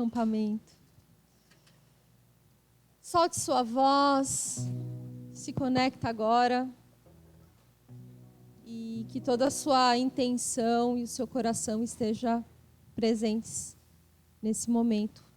acampamento. Solte sua voz, se conecta agora e que toda a sua intenção e o seu coração esteja presentes nesse momento.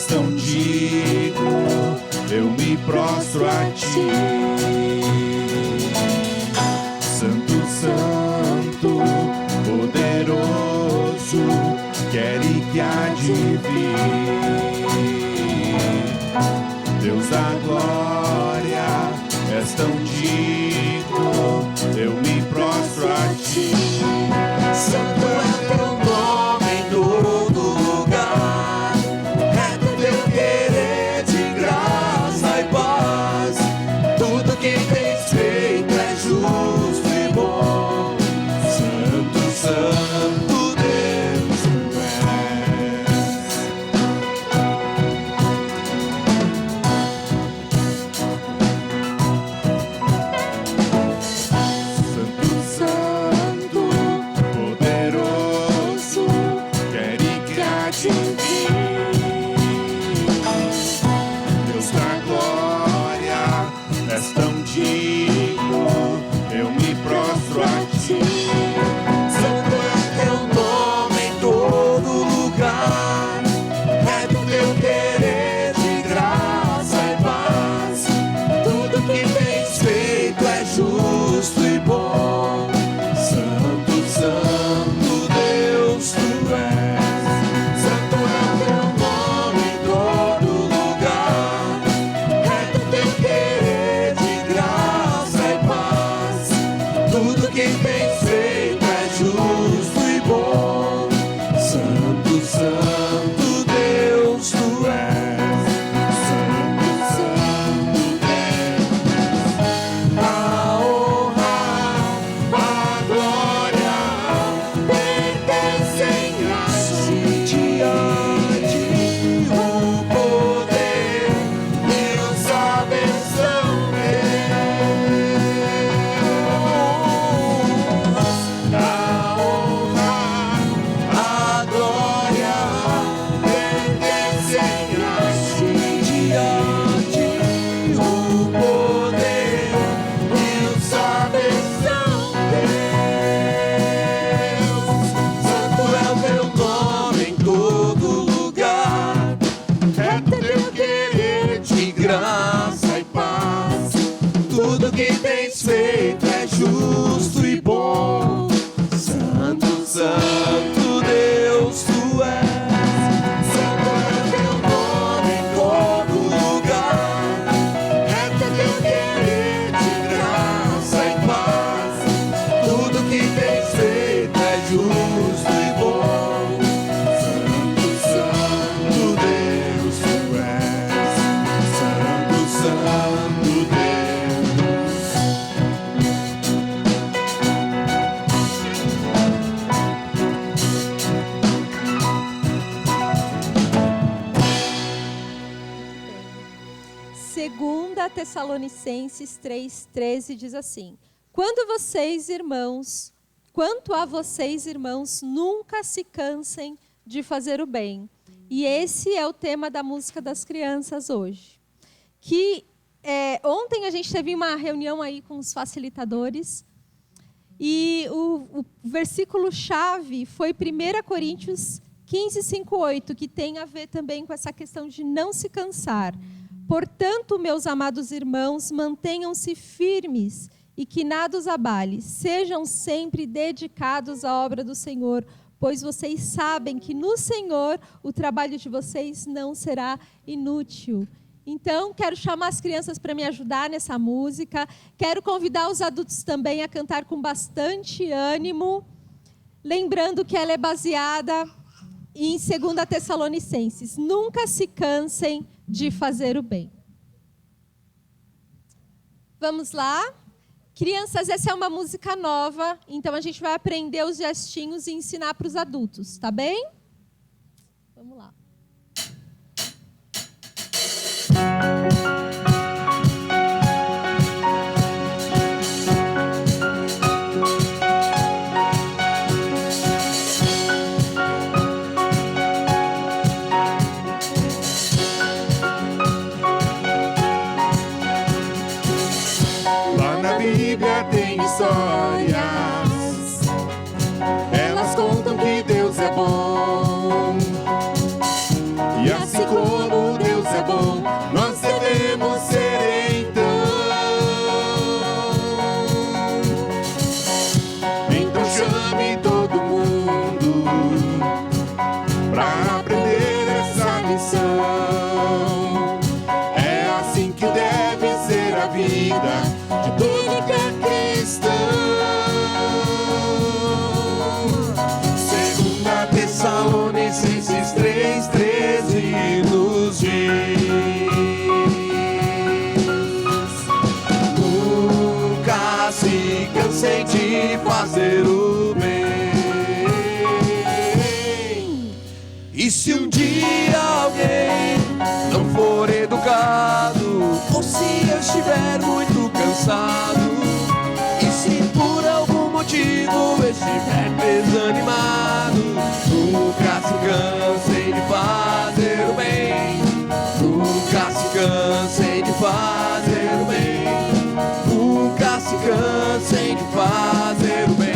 Tão digno, eu me prostro a ti. Santo, santo, poderoso, quer e que há de vir. Deus da glória, és tão digno, eu me prostro a ti. Santo é teu nome em todo lugar. Quem tens feito é justo e bom. Santo, santo Deus tu Santo, santo, poderoso, quer e que há de vir. Deus da glória, és tão digno, eu me prostro a ti. Santo é teu nome em todo lugar. É do teu querer de graça e paz. Tudo que tens feito é justo e bom. Santo, santo Deus tu és. Santo é teu nome em todo lugar. É do teu querer de graça e paz. Tudo que tens feito é justo e bom. Santo, santo Deus tu és. Santo, santo Deus. A honra, a glória pertencem a ti. O poder e a bênção a honra, a glória pertencem a ti. O poder e a bênção Deus. Santo é o teu nome em todo lugar. É teu querer de graça e paz. Tudo que tens feito é justo e bom. Santo, santo Deus tu és. Santo é teu nome em todo lugar. É teu querer de graça e paz. Tudo que tens feito é justo e bom. Santo, santo Deus tu és. Santo, santo Deus. Segunda Tessalonicenses 3:13 diz assim: Quanto a vocês, irmãos, nunca se cansem de fazer o bem. E esse é o tema da música das crianças hoje. Ontem a gente teve uma reunião aí com os facilitadores e o versículo-chave foi 1 Coríntios 15:5-8, que tem a ver também com essa questão de não se cansar. Portanto, meus amados irmãos, mantenham-se firmes e que nada os abale. Sejam sempre dedicados à obra do Senhor, pois vocês sabem que no Senhor o trabalho de vocês não será inútil. Então, quero chamar as crianças para me ajudar nessa música. Quero convidar os adultos também a cantar com bastante ânimo. Lembrando que ela é baseada em 2 Tessalonicenses. Nunca se cansem de fazer o bem. Vamos lá? Crianças, essa é uma música nova, então a gente vai aprender os gestinhos e ensinar para os adultos, tá bem? Vamos lá. Lá na Bíblia tem histórias, elas contam que Deus é bom. E assim como Deus é bom, nós devemos ser então. Então chame todo mundo pra aprender essa lição. É assim que deve ser a vida de todo que é cristão. 2 Tessalonicenses 3:13 nos diz: nunca se cansem de fazer o bem. E se um dia alguém não for educado, ou se eu estiver muito cansado, e se por algum motivo eu estiver desanimado, nunca se cansem de fazer o bem. Nunca se cansem de fazer o bem. Nunca se cansem de fazer o bem.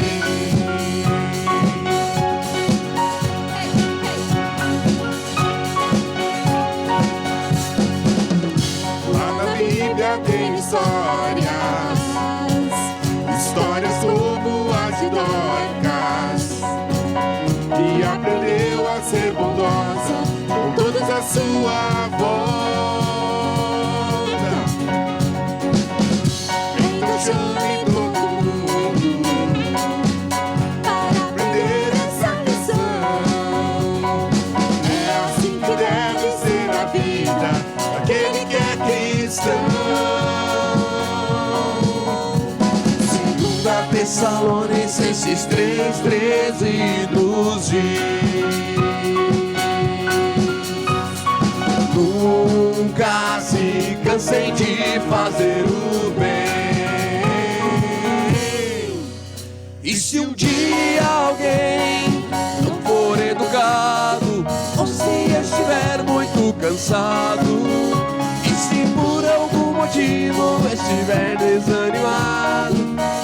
Lá na Bíblia tem histórias, histórias como as de Dorcas, que aprendeu a ser bondosa com todos à sua volta. Então chame todo mundo para aprender essa lição. É assim que deve ser a vida daquele que é cristão. 2 Tessalonicenses 3:13 nos diz: nunca se cansem de fazer o bem. E se um dia alguém não for educado, ou se estiver muito cansado, e se por algum motivo estiver desanimado,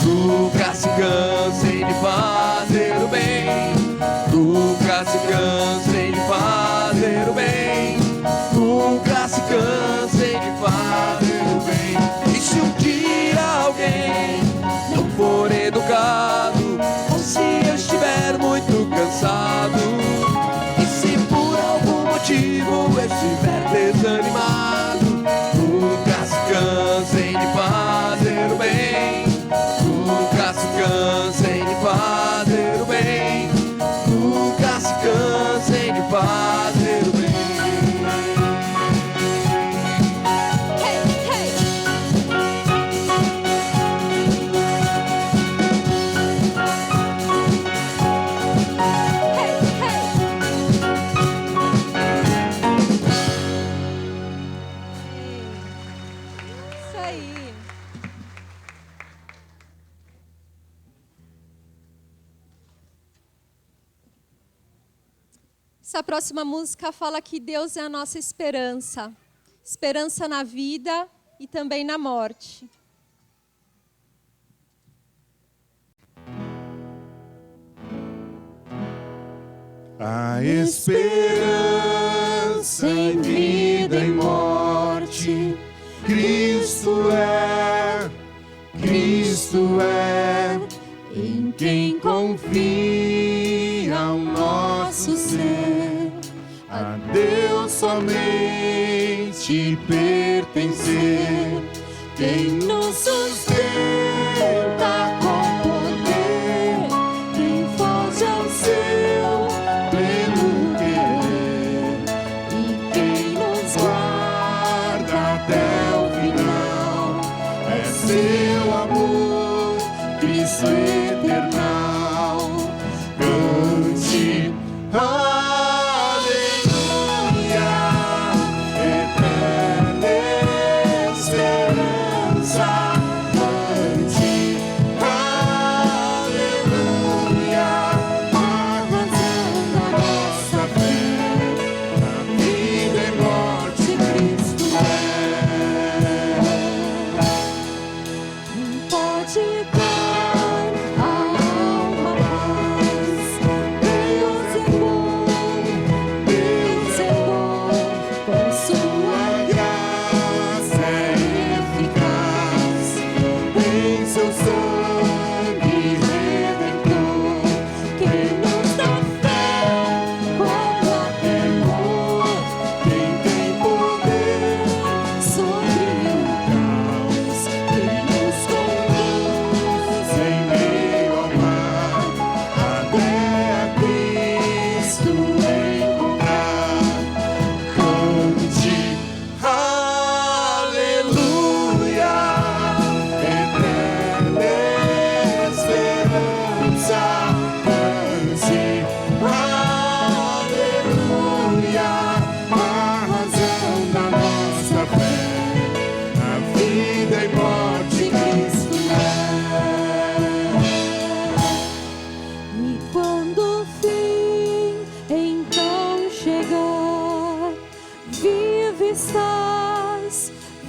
nunca se cansem de fazer o bem. Nunca se cansem de fazer o bem. Nunca se cansem de fazer o bem. E se um dia alguém não for educado, ou se eu estiver muito cansado, e se por algum motivo eu estiver desanimado, nunca se cansem de fazer o bem. Nunca se cansem de fazer o bem. Nunca se cansem de fazer o bem. Isso aí. Essa próxima música fala que Deus é a nossa esperança. Esperança na vida e também na morte. A esperança em vida e morte, Cristo é, em quem confia o nosso ser, a Deus somente pertencer. vencer. Quem nos sustenta com poder, quem foge ao seu pleno querer, e quem nos guarda até o final, é seu amor, Cristo eternal. Cante,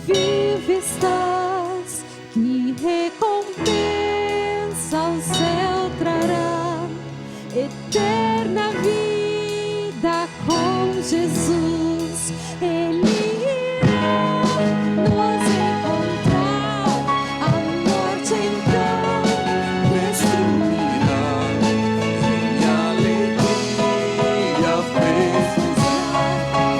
vive estás, que recompensa ao céu trará, eterna vida com Jesus. Ele irá nos encontrar, a morte então destruirá, e a alegria festejar eternamente.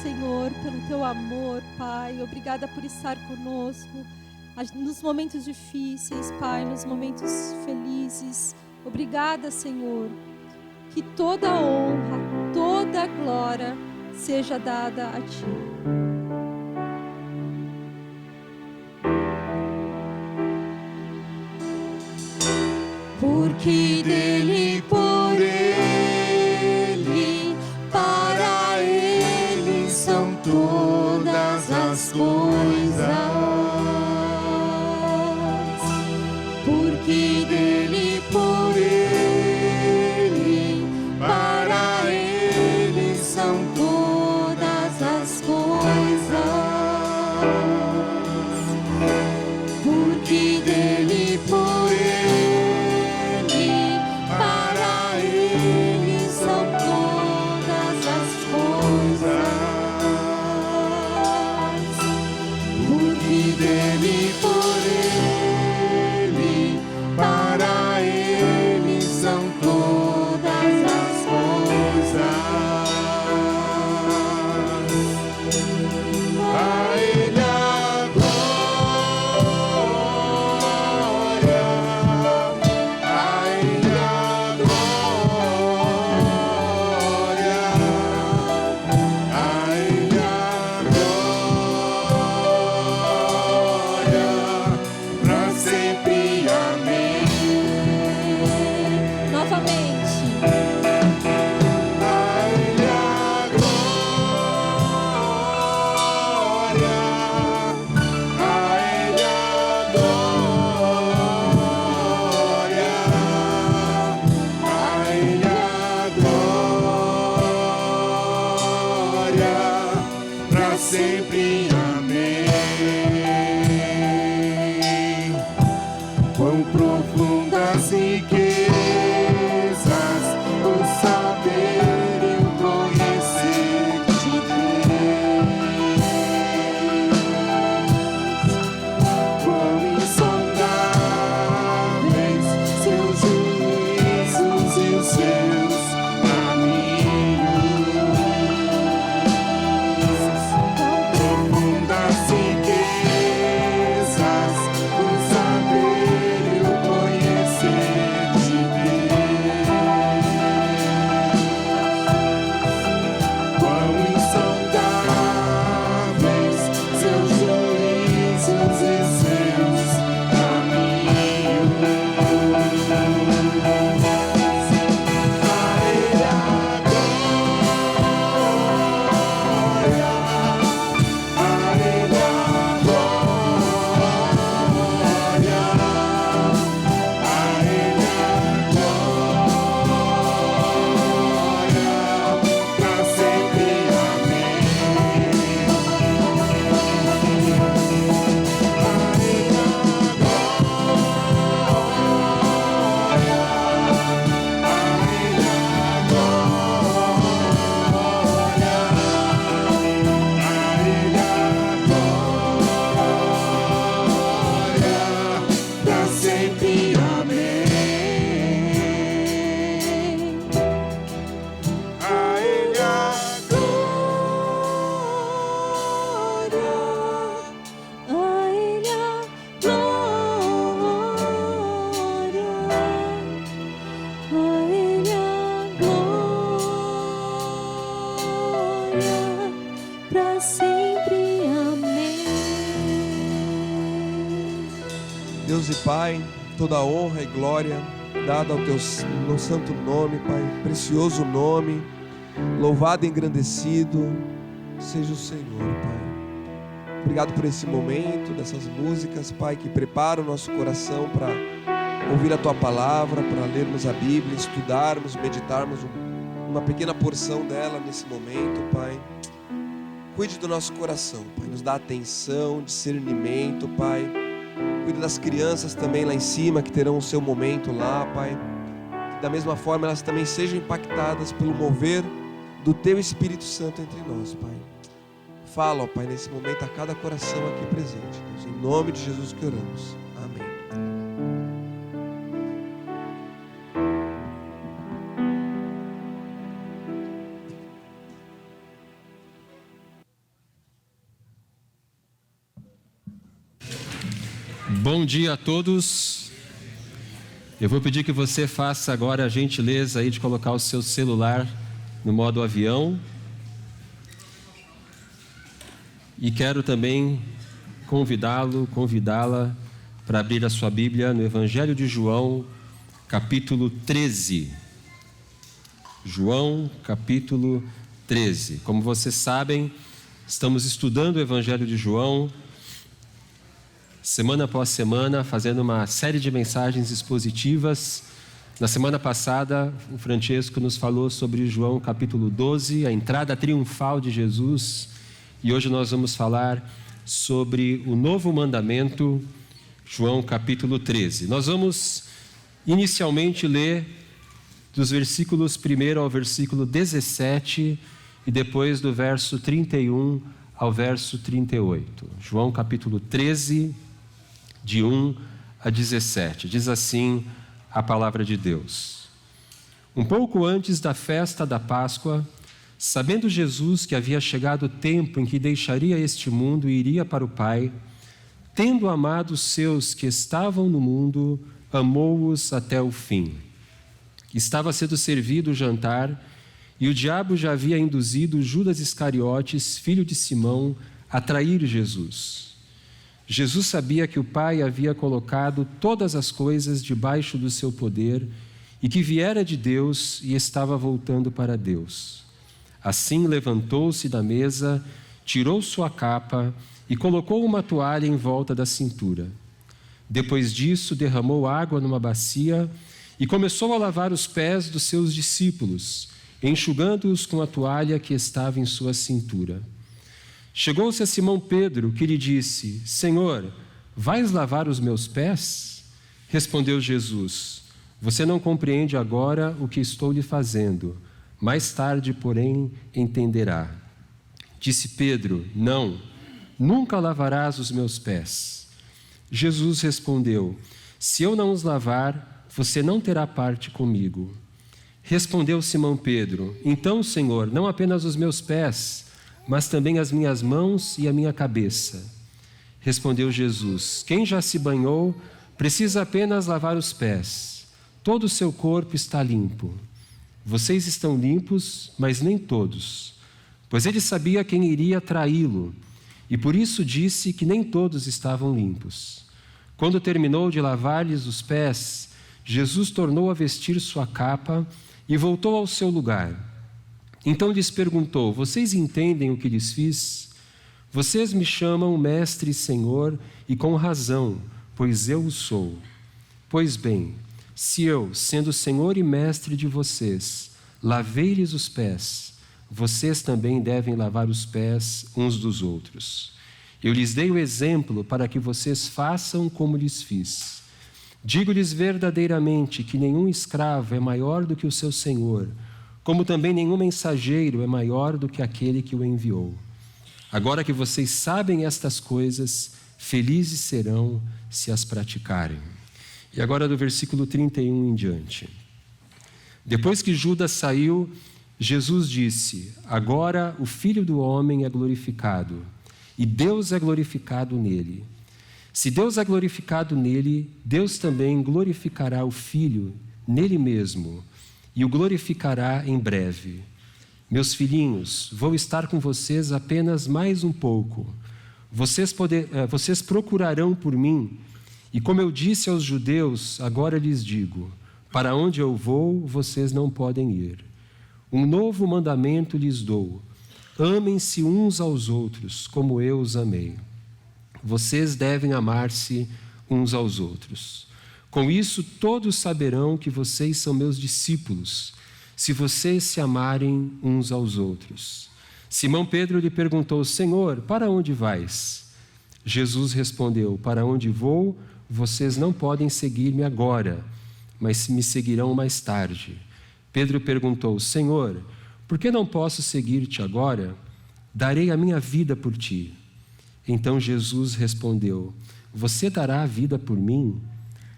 Senhor, pelo teu amor, Pai. Obrigada por estar conosco nos momentos difíceis, Pai, nos momentos felizes. Obrigada, Senhor. Que toda honra, toda glória seja dada a Ti. Porque dele, por ele, para ele são todas as coisas. Porque dele, por ele, para ele são todas as coisas. Porque dele, por ele, para quão profundas riquezas o saber e o conhecer de Deus, quão insondáveis seus juízos e os seus caminhos, quão profundas riquezas o saber e o conhecer de Deus, quão insondáveis seus juízos e seus caminhos. A Ele a glória, a Ele a glória, a Ele a glória, pra sempre. Amém. Pra sempre. Amém. A Ele a glória, A Ele a glória, a Ele a glória, para sempre. Amém. Deus e Pai, toda a honra e glória dada ao teu no santo nome, Pai, precioso nome, louvado e engrandecido seja o Senhor, Pai. Obrigado por esse momento, dessas músicas, Pai, que preparam o nosso coração para ouvir a Tua palavra, para lermos a Bíblia, estudarmos, meditarmos uma pequena porção dela nesse momento, Pai. Cuide do nosso coração, Pai, nos dá atenção, discernimento, Pai. Cuide das crianças também lá em cima, que terão o seu momento lá, Pai. Que da mesma forma elas também sejam impactadas pelo mover do Teu Espírito Santo entre nós, Pai. Fala, ó Pai, nesse momento a cada coração aqui presente, Deus. Em nome de Jesus que oramos. Amém. Bom dia a todos. Eu vou pedir que você faça agora a gentileza aí de colocar o seu celular no modo avião. E quero também convidá-la para abrir a sua Bíblia no Evangelho de João, capítulo 13. João, capítulo 13. Como vocês sabem, estamos estudando o Evangelho de João, semana após semana, fazendo uma série de mensagens expositivas. Na semana passada, o Francesco nos falou sobre João capítulo 12, a entrada triunfal de Jesus. E hoje nós vamos falar sobre o novo mandamento, João capítulo 13. Nós vamos inicialmente ler dos versículos 1 ao versículo 17 e depois do verso 31 ao verso 38. João capítulo 13, de 1 a 17. Diz assim a palavra de Deus. Um pouco antes da festa da Páscoa, sabendo Jesus que havia chegado o tempo em que deixaria este mundo e iria para o Pai, tendo amado os seus que estavam no mundo, amou-os até o fim. Estava sendo servido o jantar, e o diabo já havia induzido Judas Iscariotes, filho de Simão, a trair Jesus. Jesus sabia que o Pai havia colocado todas as coisas debaixo do seu poder e que viera de Deus e estava voltando para Deus. Assim levantou-se da mesa, tirou sua capa e colocou uma toalha em volta da cintura. Depois disso, derramou água numa bacia e começou a lavar os pés dos seus discípulos, enxugando-os com a toalha que estava em sua cintura. Chegou-se a Simão Pedro, que lhe disse: Senhor, vais lavar os meus pés? Respondeu Jesus: você não compreende agora o que estou lhe fazendo. Mais tarde, porém, entenderá. Disse Pedro: não, nunca lavarás os meus pés. Jesus respondeu: se eu não os lavar, você não terá parte comigo. Respondeu Simão Pedro: então, Senhor, não apenas os meus pés, mas também as minhas mãos e a minha cabeça. Respondeu Jesus: quem já se banhou, precisa apenas lavar os pés. Todo o seu corpo está limpo. Vocês estão limpos, mas nem todos. Pois ele sabia quem iria traí-lo, e por isso disse que nem todos estavam limpos. Quando terminou de lavar-lhes os pés, Jesus tornou a vestir sua capa e voltou ao seu lugar. Então lhes perguntou: vocês entendem o que lhes fiz? Vocês me chamam Mestre e Senhor, e com razão, pois eu o sou. Pois bem, se eu, sendo Senhor e Mestre de vocês, lavei-lhes os pés, vocês também devem lavar os pés uns dos outros. Eu lhes dei o exemplo para que vocês façam como lhes fiz. Digo-lhes verdadeiramente que nenhum escravo é maior do que o seu senhor, como também nenhum mensageiro é maior do que aquele que o enviou. Agora que vocês sabem estas coisas, felizes serão se as praticarem. E agora do versículo 31 em diante. Depois que Judas saiu, Jesus disse: agora o Filho do Homem é glorificado, e Deus é glorificado nele. Se Deus é glorificado nele, Deus também glorificará o Filho nele mesmo, e o glorificará em breve. Meus filhinhos, vou estar com vocês apenas mais um pouco. Vocês procurarão por mim, e como eu disse aos judeus, agora lhes digo: para onde eu vou, vocês não podem ir. Um novo mandamento lhes dou: amem-se uns aos outros, como eu os amei. Vocês devem amar-se uns aos outros. Com isso, todos saberão que vocês são meus discípulos, se vocês se amarem uns aos outros. Simão Pedro lhe perguntou: Senhor, para onde vais? Jesus respondeu: para onde vou, vocês não podem seguir-me agora, mas me seguirão mais tarde. Pedro perguntou: Senhor, por que não posso seguir-te agora? Darei a minha vida por ti. Então Jesus respondeu: você dará a vida por mim?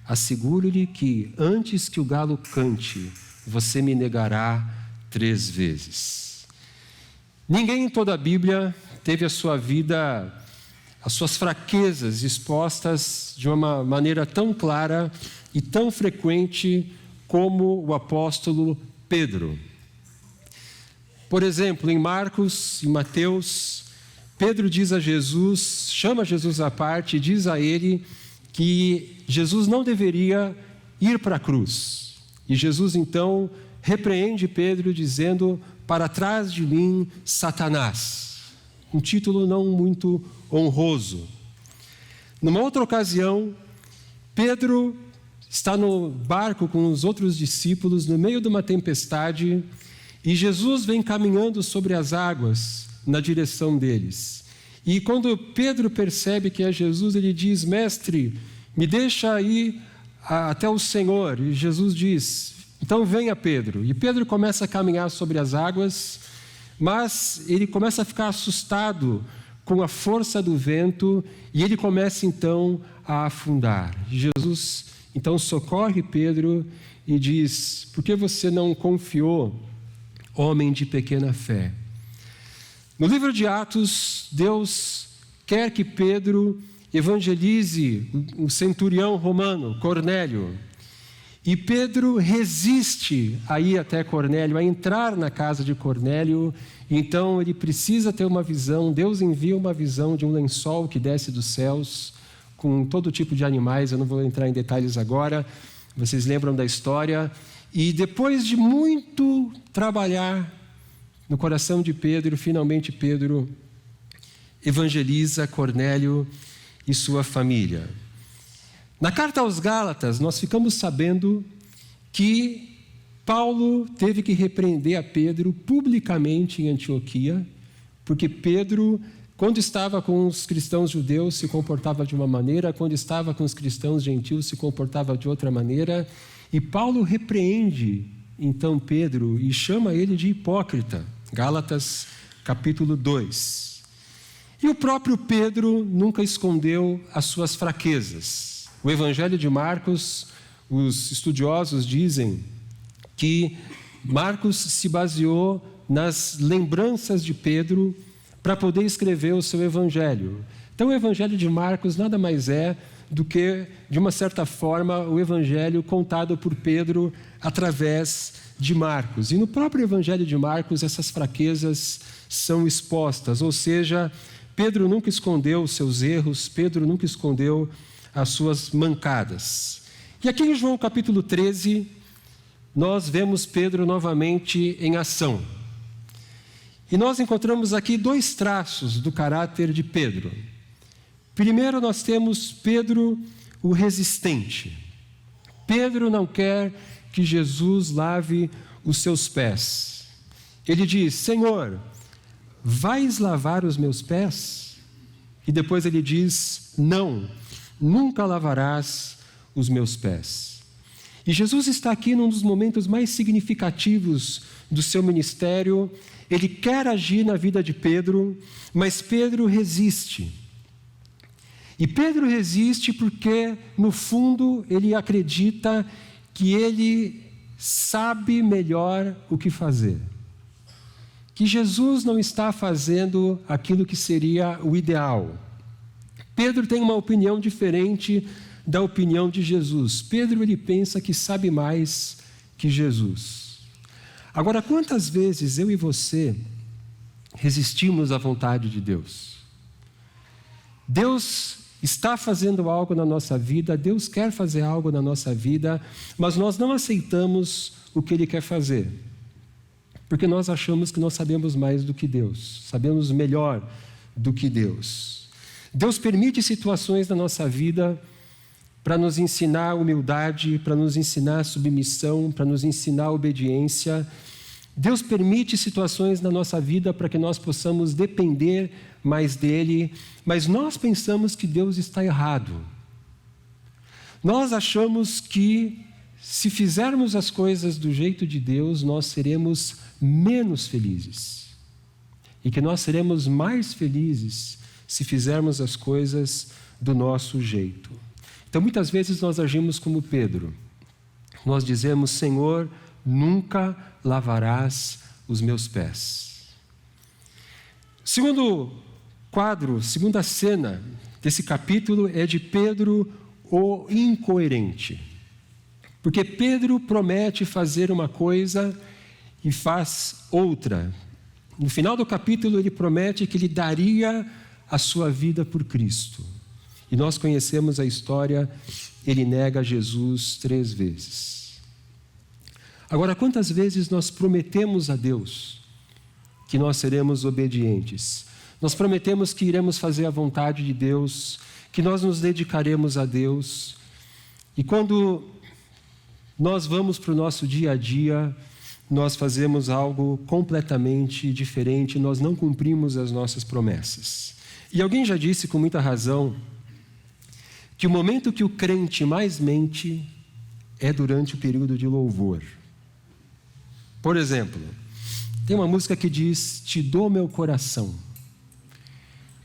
Asseguro-lhe que, antes que o galo cante, você me negará 3 vezes. Ninguém em toda a Bíblia teve a sua vida, as suas fraquezas expostas de uma maneira tão clara e tão frequente como o apóstolo Pedro. Por exemplo, em Marcos e Mateus, Pedro diz a Jesus, chama Jesus à parte e diz a ele que Jesus não deveria ir para a cruz. E Jesus então repreende Pedro dizendo: para trás de mim, Satanás. Um título não muito honroso. Numa outra ocasião, Pedro está no barco com os outros discípulos no meio de uma tempestade e Jesus vem caminhando sobre as águas na direção deles. E quando Pedro percebe que é Jesus, ele diz: mestre, me deixa ir até o Senhor. E Jesus diz: então venha, Pedro. E Pedro começa a caminhar sobre as águas, mas ele começa a ficar assustado com a força do vento e ele começa então a afundar. E Jesus então socorre Pedro e diz: por que você não confiou, homem de pequena fé? No livro de Atos, Deus quer que Pedro evangelize um centurião romano, Cornélio. E Pedro resiste a ir até Cornélio, a entrar na casa de Cornélio. Então ele precisa ter uma visão. Deus envia uma visão de um lençol que desce dos céus, com todo tipo de animais. Eu não vou entrar em detalhes agora, vocês lembram da história. E depois de muito trabalhar no coração de Pedro, finalmente Pedro evangeliza Cornélio e sua família. Na carta aos Gálatas, nós ficamos sabendo que Paulo teve que repreender a Pedro publicamente em Antioquia, porque Pedro Quando estava com os cristãos judeus, se comportava de uma maneira, quando estava com os cristãos gentios, se comportava de outra maneira. E Paulo repreende, então, Pedro e chama ele de hipócrita. Gálatas, capítulo 2. E o próprio Pedro nunca escondeu as suas fraquezas. O Evangelho de Marcos, os estudiosos dizem que Marcos se baseou nas lembranças de Pedro para poder escrever o seu evangelho. Então, o evangelho de Marcos nada mais é do que, de uma certa forma, o evangelho contado por Pedro através de Marcos. E no próprio evangelho de Marcos, essas fraquezas são expostas, ou seja, Pedro nunca escondeu os seus erros, Pedro nunca escondeu as suas mancadas. E aqui em João capítulo 13, nós vemos Pedro novamente em ação. E nós encontramos aqui dois traços do caráter de Pedro. Primeiro, nós temos Pedro, o resistente. Pedro não quer que Jesus lave os seus pés. Ele diz: Senhor, vais lavar os meus pés? E depois ele diz: não, nunca lavarás os meus pés. E Jesus está aqui num dos momentos mais significativos do seu ministério. Ele quer agir na vida de Pedro, mas Pedro resiste. E Pedro resiste porque, no fundo, ele acredita que ele sabe melhor o que fazer. Que Jesus não está fazendo aquilo que seria o ideal. Pedro tem uma opinião diferente da opinião de Jesus. Pedro, ele pensa que sabe mais que Jesus. Agora, quantas vezes eu e você resistimos à vontade de Deus? Deus está fazendo algo na nossa vida, Deus quer fazer algo na nossa vida, mas nós não aceitamos o que Ele quer fazer, porque nós achamos que nós sabemos mais do que Deus, sabemos melhor do que Deus. Deus permite situações na nossa vida para nos ensinar humildade, para nos ensinar submissão, para nos ensinar obediência. Deus permite situações na nossa vida para que nós possamos depender mais dEle, mas nós pensamos que Deus está errado. Nós achamos que, se fizermos as coisas do jeito de Deus, nós seremos menos felizes. E que nós seremos mais felizes se fizermos as coisas do nosso jeito. Então, muitas vezes nós agimos como Pedro. Nós dizemos: Senhor, nunca lavarás os meus pés. Segundo quadro, segunda cena desse capítulo é de Pedro, o incoerente. Porque Pedro promete fazer uma coisa e faz outra. No final do capítulo, ele promete que ele daria a sua vida por Cristo. E nós conhecemos a história, ele nega Jesus 3 vezes. Agora, quantas vezes nós prometemos a Deus que nós seremos obedientes? Nós prometemos que iremos fazer a vontade de Deus, que nós nos dedicaremos a Deus. E quando nós vamos para o nosso dia a dia, nós fazemos algo completamente diferente, nós não cumprimos as nossas promessas. E alguém já disse com muita razão que o momento que o crente mais mente é durante o período de louvor. Por exemplo, tem uma música que diz: te dou meu coração.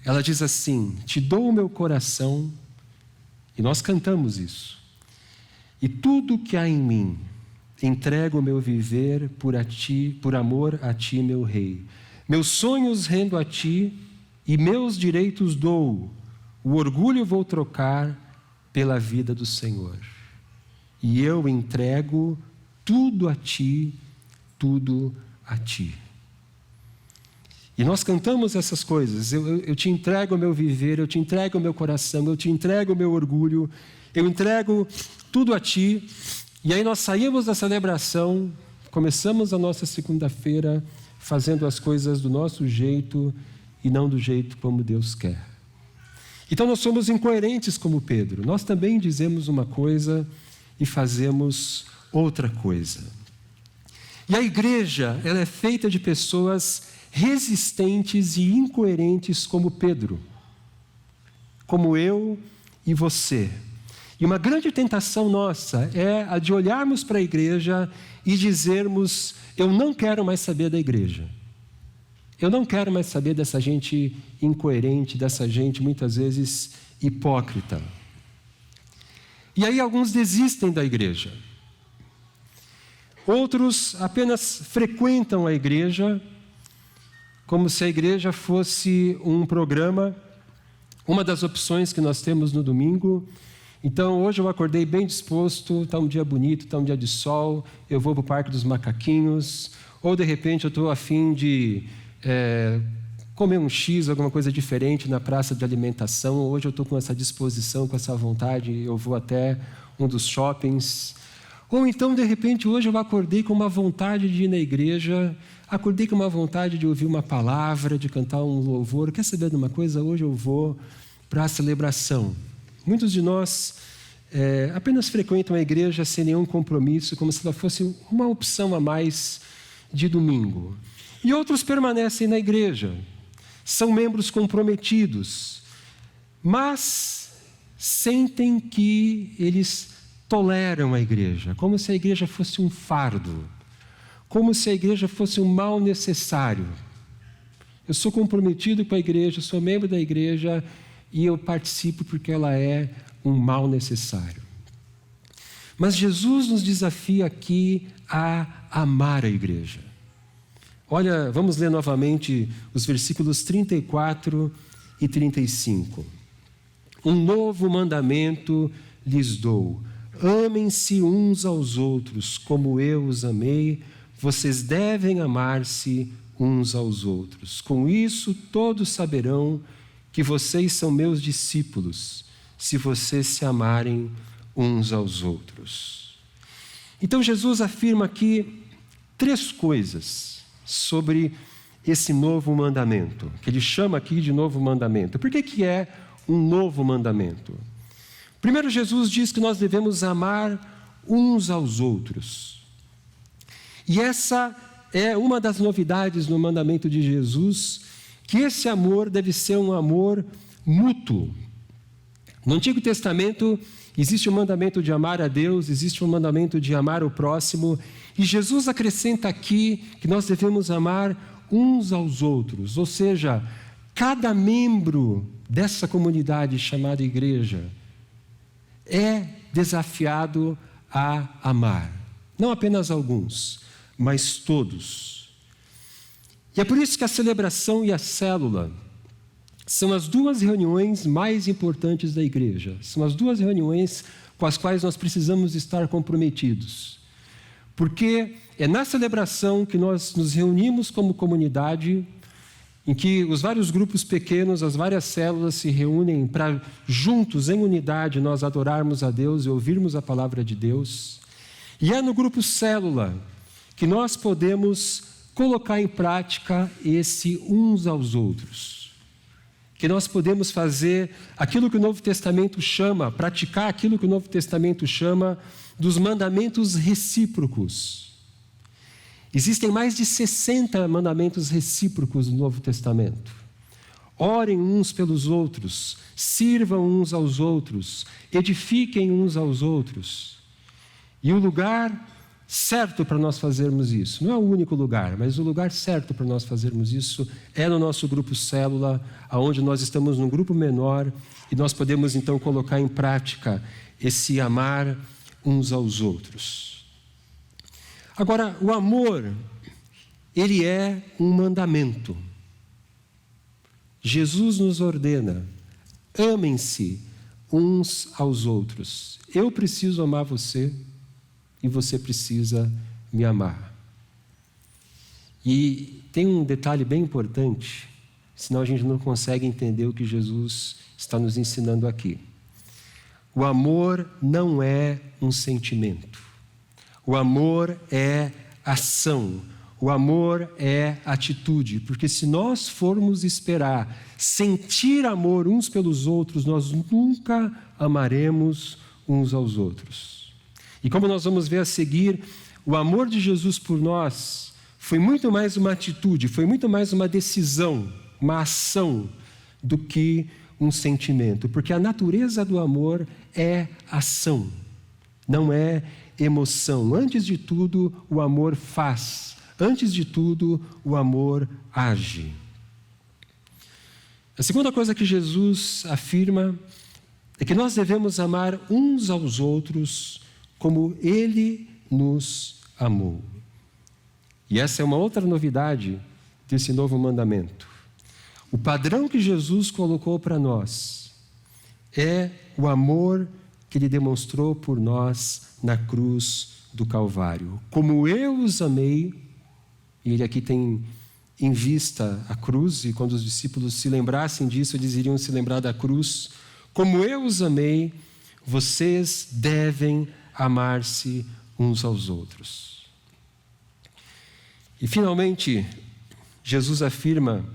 Ela diz assim: te dou o meu coração, e nós cantamos isso. E tudo que há em mim, entrego o meu viver por amor a ti, meu Rei. Meus sonhos rendo a ti e meus direitos dou. O orgulho vou trocar pela vida do Senhor. E eu entrego tudo a ti, tudo a ti. E nós cantamos essas coisas. Eu te entrego o meu viver, eu te entrego o meu coração, eu te entrego o meu orgulho, eu entrego tudo a ti. E aí nós saímos da celebração, começamos a nossa segunda-feira fazendo as coisas do nosso jeito e não do jeito como Deus quer. Então nós somos incoerentes como Pedro. Nós também dizemos uma coisa e fazemos outra coisa. E a igreja, ela é feita de pessoas resistentes e incoerentes como Pedro, como eu e você. E uma grande tentação nossa é a de olharmos para a igreja e dizermos: eu não quero mais saber da igreja. Eu não quero mais saber dessa gente incoerente, dessa gente muitas vezes hipócrita. E aí alguns desistem da igreja. Outros apenas frequentam a igreja como se a igreja fosse um programa, uma das opções que nós temos no domingo. Então, hoje eu acordei bem disposto, está um dia bonito, está um dia de sol, eu vou para o Parque dos Macaquinhos, ou de repente eu estou a fim de comer um X, alguma coisa diferente na praça de alimentação, hoje eu estou com essa disposição, com essa vontade, eu vou até um dos shoppings. Ou então, de repente, hoje eu acordei com uma vontade de ir na igreja, acordei com uma vontade de ouvir uma palavra, de cantar um louvor. Quer saber de uma coisa? Hoje eu vou para a celebração. Muitos de nós apenas frequentam a igreja sem nenhum compromisso, como se ela fosse uma opção a mais de domingo. E outros permanecem na igreja, são membros comprometidos, mas sentem que eles toleram a igreja, como se a igreja fosse um fardo, como se a igreja fosse um mal necessário. Eu sou comprometido com a igreja, sou membro da igreja e eu participo porque ela é um mal necessário. Mas Jesus nos desafia aqui a amar a igreja. Olha, vamos ler novamente os versículos 34 e 35. Um novo mandamento lhes dou: amem-se uns aos outros, como eu os amei, vocês devem amar-se uns aos outros. Com isso, todos saberão que vocês são meus discípulos, se vocês se amarem uns aos outros. Então, Jesus afirma aqui 3 coisas sobre esse novo mandamento, que ele chama aqui de novo mandamento. Por que é um novo mandamento? Primeiro, Jesus diz que nós devemos amar uns aos outros. E essa é uma das novidades no mandamento de Jesus, que esse amor deve ser um amor mútuo. No Antigo Testamento existe o mandamento de amar a Deus, existe o mandamento de amar o próximo, e Jesus acrescenta aqui que nós devemos amar uns aos outros, ou seja, cada membro dessa comunidade chamada igreja é desafiado a amar, não apenas alguns, mas todos. E é por isso que a celebração e a célula são as 2 reuniões mais importantes da igreja. São as 2 reuniões com as quais nós precisamos estar comprometidos. Porque é na celebração que nós nos reunimos como comunidade, em que os vários grupos pequenos, as várias células se reúnem para juntos, em unidade, nós adorarmos a Deus e ouvirmos a palavra de Deus. E é no grupo célula que nós podemos colocar em prática esse uns aos outros. Que nós podemos fazer aquilo que o Novo Testamento chama, praticar aquilo que o Novo Testamento chama dos mandamentos recíprocos. Existem mais de 60 mandamentos recíprocos no Novo Testamento. Orem uns pelos outros, sirvam uns aos outros, edifiquem uns aos outros. E o lugar certo para nós fazermos isso, não é o único lugar, mas o lugar certo para nós fazermos isso é no nosso grupo célula, onde nós estamos num grupo menor e nós podemos então colocar em prática esse amar uns aos outros. Agora, o amor, ele é um mandamento. Jesus nos ordena: amem-se uns aos outros. Eu preciso amar você e você precisa me amar. E tem um detalhe bem importante, senão a gente não consegue entender o que Jesus está nos ensinando aqui. O amor não é um sentimento. O amor é ação. O amor é atitude. Porque se nós formos esperar sentir amor uns pelos outros, nós nunca amaremos uns aos outros. E como nós vamos ver a seguir, o amor de Jesus por nós foi muito mais uma atitude, foi muito mais uma decisão, uma ação, do que um sentimento. Porque a natureza do amor é ação, não é emoção. Antes de tudo, o amor faz. Antes de tudo, o amor age. A segunda coisa que Jesus afirma é que nós devemos amar uns aos outros como Ele nos amou. E essa é uma outra novidade desse novo mandamento. O padrão que Jesus colocou para nós é o amor que Ele demonstrou por nós na cruz do Calvário. Como eu os amei, e Ele aqui tem em vista a cruz, e quando os discípulos se lembrassem disso, eles iriam se lembrar da cruz. Como eu os amei, vocês devem amar-se uns aos outros. E finalmente, Jesus afirma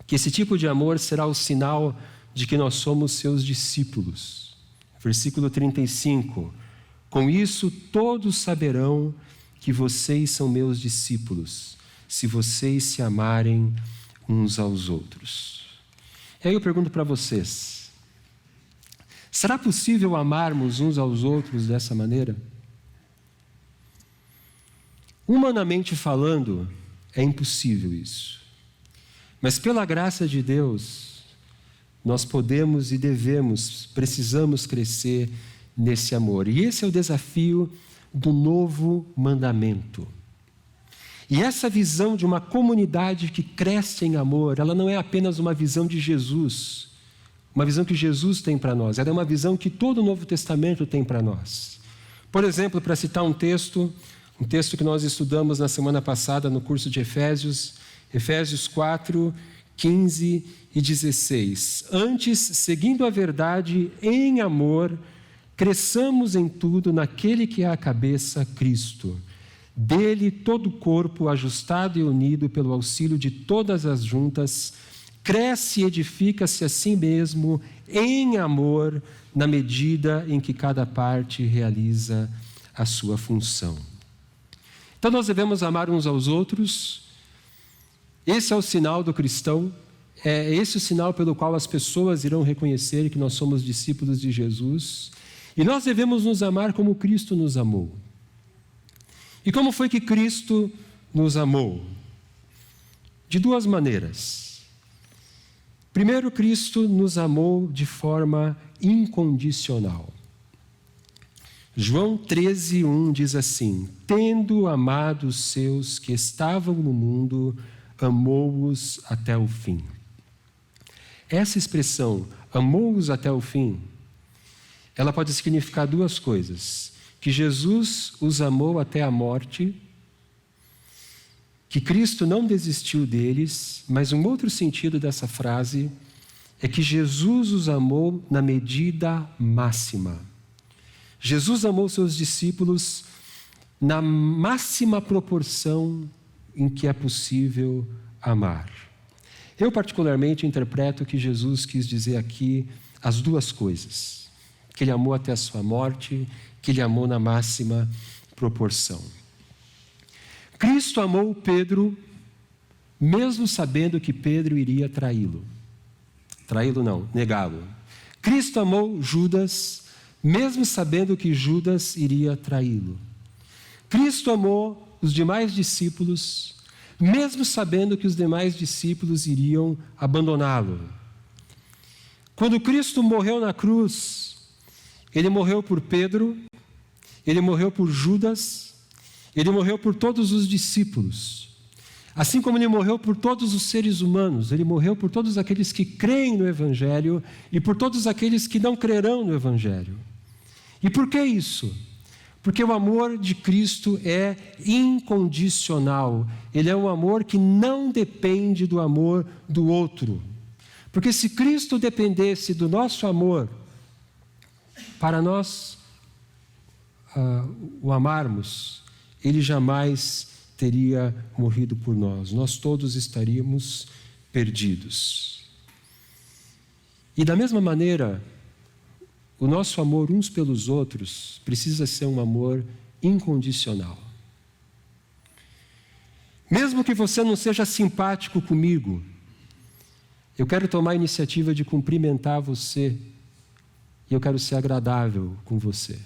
que esse tipo de amor será o sinal de que nós somos seus discípulos. Versículo 35. Com isso todos saberão que vocês são meus discípulos, se vocês se amarem uns aos outros. E aí eu pergunto para vocês, será possível amarmos uns aos outros dessa maneira? Humanamente falando, é impossível isso. Mas pela graça de Deus, nós podemos e devemos, precisamos crescer nesse amor. E esse é o desafio do novo mandamento. E essa visão de uma comunidade que cresce em amor, ela não é apenas uma visão de Jesus, uma visão que Jesus tem para nós, ela é uma visão que todo o Novo Testamento tem para nós. Por exemplo, para citar um texto que nós estudamos na semana passada no curso de Efésios, Efésios 4, 15 e 16. Antes, seguindo a verdade em amor, cresçamos em tudo naquele que é a cabeça, Cristo. Dele todo o corpo, ajustado e unido pelo auxílio de todas as juntas, cresce e edifica-se a si mesmo em amor, na medida em que cada parte realiza a sua função. Então nós devemos amar uns aos outros. Esse é o sinal do cristão, é esse o sinal pelo qual as pessoas irão reconhecer que nós somos discípulos de Jesus. E nós devemos nos amar como Cristo nos amou. E como foi que Cristo nos amou? De duas maneiras. Primeiro, Cristo nos amou de forma incondicional. João 13:1 diz assim: tendo amado os seus que estavam no mundo, amou-os até o fim. Essa expressão, amou-os até o fim, ela pode significar duas coisas: que Jesus os amou até a morte, que Cristo não desistiu deles, mas um outro sentido dessa frase é que Jesus os amou na medida máxima. Jesus amou seus discípulos na máxima proporção em que é possível amar. Eu particularmente interpreto que Jesus quis dizer aqui as duas coisas: que Ele amou até a sua morte, que Ele amou na máxima proporção. Cristo amou Pedro, mesmo sabendo que Pedro iria traí-lo. Traí-lo não, negá-lo. Cristo amou Judas, mesmo sabendo que Judas iria traí-lo. Cristo amou os demais discípulos, mesmo sabendo que os demais discípulos iriam abandoná-lo. Quando Cristo morreu na cruz, Ele morreu por Pedro, Ele morreu por Judas, Ele morreu por todos os discípulos. Assim como Ele morreu por todos os seres humanos, Ele morreu por todos aqueles que creem no Evangelho e por todos aqueles que não crerão no Evangelho. E por que isso? Porque o amor de Cristo é incondicional. Ele é um amor que não depende do amor do outro. Porque se Cristo dependesse do nosso amor, para nós o amarmos, Ele jamais teria morrido por nós. Nós todos estaríamos perdidos. E da mesma maneira, o nosso amor uns pelos outros precisa ser um amor incondicional. Mesmo que você não seja simpático comigo, eu quero tomar a iniciativa de cumprimentar você e eu quero ser agradável com você.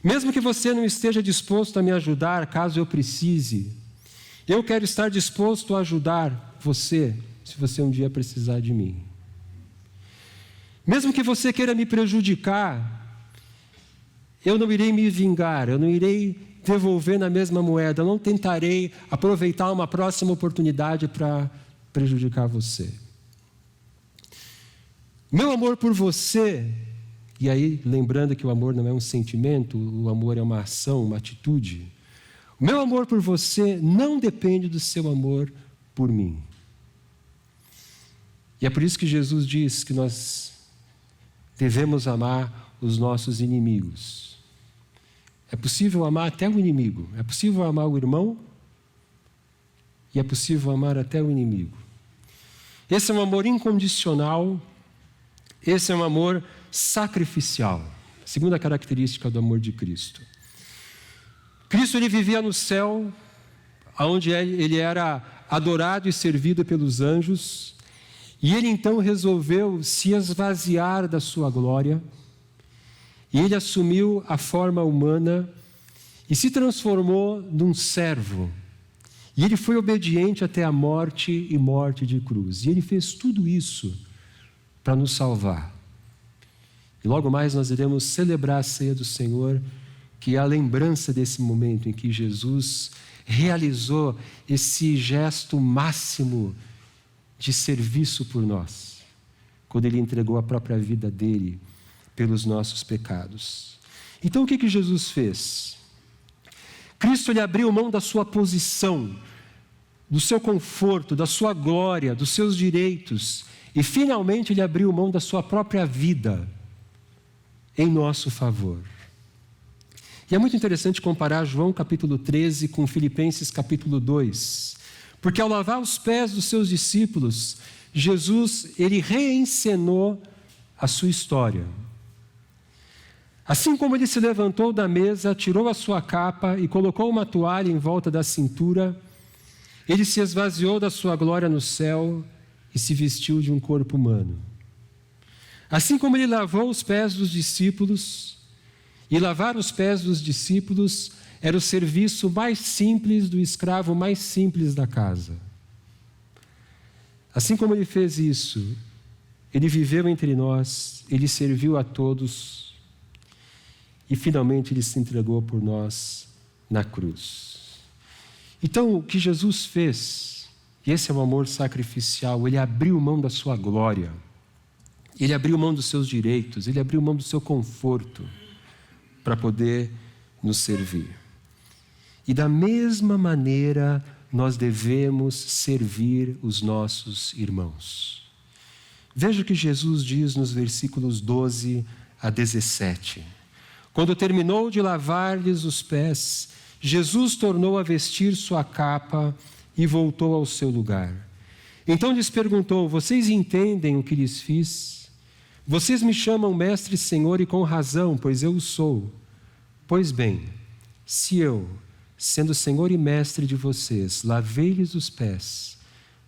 Mesmo que você não esteja disposto a me ajudar caso eu precise, eu quero estar disposto a ajudar você se você um dia precisar de mim. Mesmo que você queira me prejudicar, eu não irei me vingar, eu não irei devolver na mesma moeda, eu não tentarei aproveitar uma próxima oportunidade para prejudicar você. Meu amor por você, e aí lembrando que o amor não é um sentimento, o amor é uma ação, uma atitude. O meu amor por você não depende do seu amor por mim. E é por isso que Jesus diz que nós devemos amar os nossos inimigos. É possível amar até o inimigo, é possível amar o irmão e é possível amar até o inimigo. Esse é um amor incondicional, esse é um amor sacrificial, segunda característica do amor de Cristo. Cristo ele vivia no céu, onde ele era adorado e servido pelos anjos, e ele então resolveu se esvaziar da sua glória, e ele assumiu a forma humana e se transformou num servo. E ele foi obediente até a morte e morte de cruz. E ele fez tudo isso para nos salvar. E logo mais nós iremos celebrar a ceia do Senhor, que é a lembrança desse momento em que Jesus realizou esse gesto máximo de serviço por nós, quando ele entregou a própria vida dele pelos nossos pecados. Então o que Jesus fez? Cristo ele abriu mão da sua posição, do seu conforto, da sua glória, dos seus direitos, e finalmente ele abriu mão da sua própria vida em nosso favor. E é muito interessante comparar João capítulo 13 com Filipenses capítulo 2, porque ao lavar os pés dos seus discípulos, Jesus ele reencenou a sua história. Assim como ele se levantou da mesa, tirou a sua capa e colocou uma toalha em volta da cintura, ele se esvaziou da sua glória no céu e se vestiu de um corpo humano. Assim como ele lavou os pés dos discípulos, e lavar os pés dos discípulos era o serviço mais simples do escravo mais simples da casa. Assim como ele fez isso, ele viveu entre nós, ele serviu a todos, e finalmente ele se entregou por nós na cruz. Então o que Jesus fez, e esse é um amor sacrificial, ele abriu mão da sua glória, ele abriu mão dos seus direitos, ele abriu mão do seu conforto para poder nos servir. E da mesma maneira nós devemos servir os nossos irmãos. Veja o que Jesus diz nos versículos 12 a 17. Quando terminou de lavar-lhes os pés, Jesus tornou a vestir sua capa e voltou ao seu lugar. Então lhes perguntou: vocês entendem o que lhes fiz? Vocês me chamam mestre e senhor, e com razão, pois eu o sou. Pois bem, se eu, sendo senhor e mestre de vocês, lavei-lhes os pés,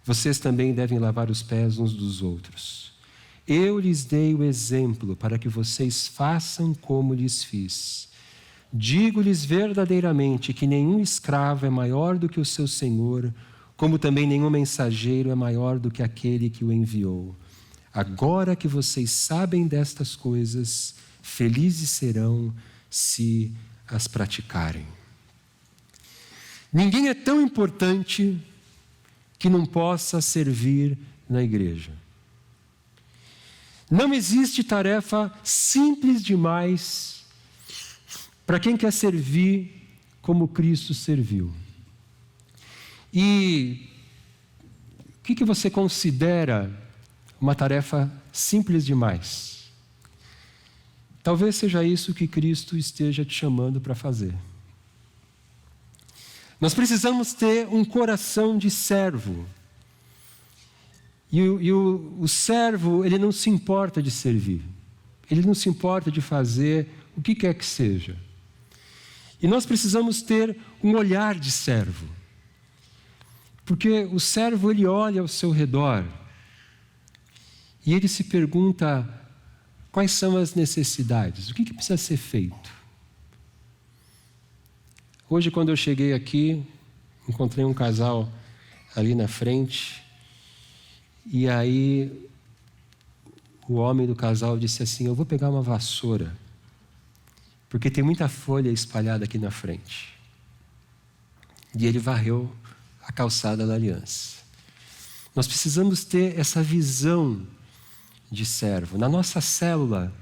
vocês também devem lavar os pés uns dos outros. Eu lhes dei o exemplo para que vocês façam como lhes fiz. Digo-lhes verdadeiramente que nenhum escravo é maior do que o seu senhor, como também nenhum mensageiro é maior do que aquele que o enviou. Agora que vocês sabem destas coisas, felizes serão se as praticarem. Ninguém é tão importante que não possa servir na igreja. Não existe tarefa simples demais para quem quer servir como Cristo serviu. E o que você considera uma tarefa simples demais? Talvez seja isso que Cristo esteja te chamando para fazer. Nós precisamos ter um coração de servo. E o servo, ele não se importa de servir. Ele não se importa de fazer o que quer que seja. E nós precisamos ter um olhar de servo. Porque o servo, ele olha ao seu redor e ele se pergunta quais são as necessidades, o que precisa ser feito. Hoje, quando eu cheguei aqui, encontrei um casal ali na frente, e aí o homem do casal disse assim: eu vou pegar uma vassoura, porque tem muita folha espalhada aqui na frente. E ele varreu a calçada da aliança. Nós precisamos ter essa visão de servo. Na nossa célula,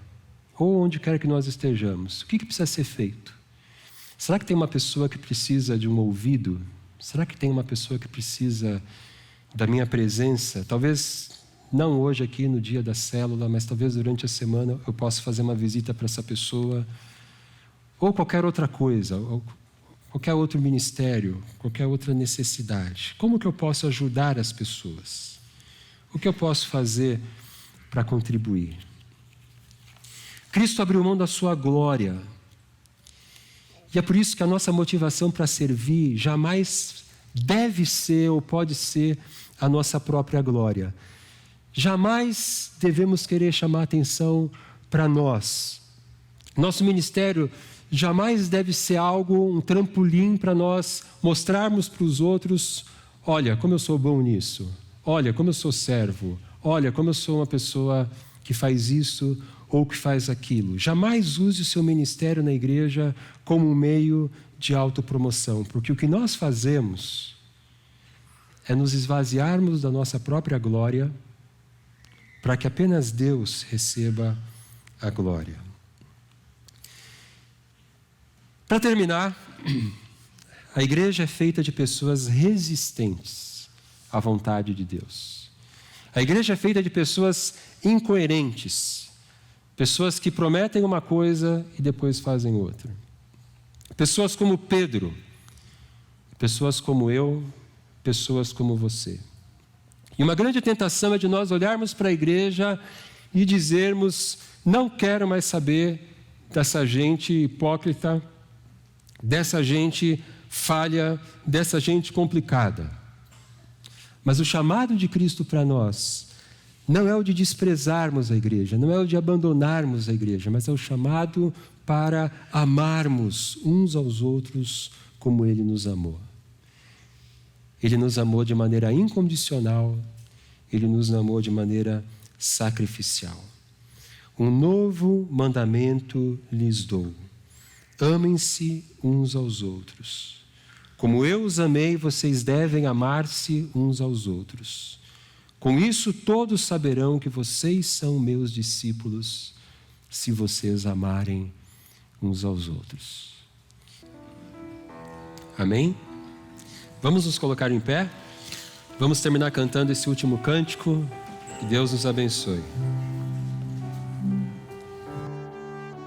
ou onde quer que nós estejamos, o que precisa ser feito? Será que tem uma pessoa que precisa de um ouvido? Será que tem uma pessoa que precisa da minha presença? Talvez não hoje aqui no dia da célula, mas talvez durante a semana eu possa fazer uma visita para essa pessoa. Ou qualquer outra coisa, ou qualquer outro ministério, qualquer outra necessidade. Como que eu posso ajudar as pessoas? O que eu posso fazer para contribuir? Cristo abriu mão da sua glória. E é por isso que a nossa motivação para servir jamais deve ser ou pode ser a nossa própria glória. Jamais devemos querer chamar atenção para nós. Nosso ministério jamais deve ser algo, um trampolim para nós mostrarmos para os outros: olha como eu sou bom nisso, olha como eu sou servo, olha como eu sou uma pessoa que faz isso ou que faz aquilo. Jamais use o seu ministério na igreja como um meio de autopromoção, porque o que nós fazemos é nos esvaziarmos da nossa própria glória para que apenas Deus receba a glória. Para terminar, a igreja é feita de pessoas resistentes à vontade de Deus. A igreja é feita de pessoas incoerentes, pessoas que prometem uma coisa e depois fazem outra. Pessoas como Pedro, pessoas como eu, pessoas como você. E uma grande tentação é de nós olharmos para a igreja e dizermos: não quero mais saber dessa gente hipócrita, dessa gente falha, dessa gente complicada. Mas o chamado de Cristo para nós não é o de desprezarmos a igreja, não é o de abandonarmos a igreja, mas é o chamado para amarmos uns aos outros como Ele nos amou. Ele nos amou de maneira incondicional, Ele nos amou de maneira sacrificial. Um novo mandamento lhes dou: amem-se uns aos outros. Como eu os amei, vocês devem amar-se uns aos outros. Com isso, todos saberão que vocês são meus discípulos, se vocês amarem uns aos outros. Amém? Vamos nos colocar em pé? Vamos terminar cantando esse último cântico. Que Deus nos abençoe.